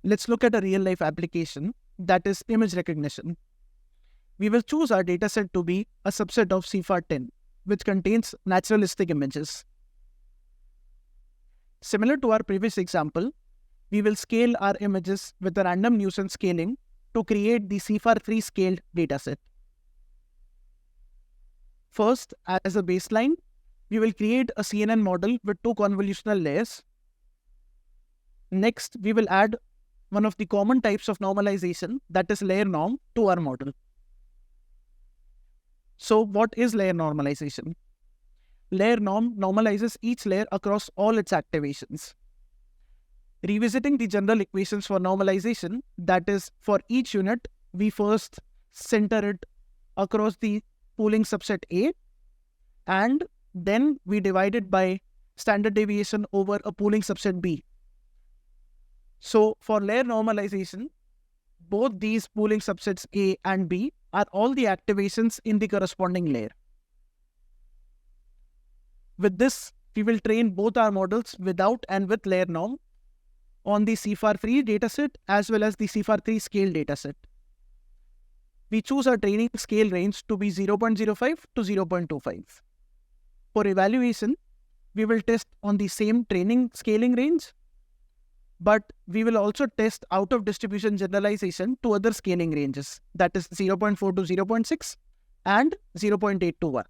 let's look at a real-life application, that is image recognition. We will choose our dataset to be a subset of CIFAR-10, which contains naturalistic images. Similar to our previous example, we will scale our images with a random nuisance scaling to create the CIFAR-3 scaled dataset. First, as a baseline, we will create a CNN model with 2 convolutional layers. Next, we will add one of the common types of normalization, that is layer norm, to our model. So what is layer normalization? Layer norm normalizes each layer across all its activations. Revisiting the general equations for normalization, that is, for each unit, we first center it across the pooling subset A, and then we divide it by standard deviation over a pooling subset B. So for layer normalization, both these pooling subsets A and B are all the activations in the corresponding layer. With this, we will train both our models without and with layer norm on the CIFAR-free dataset as well as the CIFAR-3 scale dataset. We choose our training scale range to be 0.05 to 0.25. For evaluation, we will test on the same training scaling range, but we will also test out of distribution generalization to other scaling ranges, that is 0.4 to 0.6 and 0.8 to 1.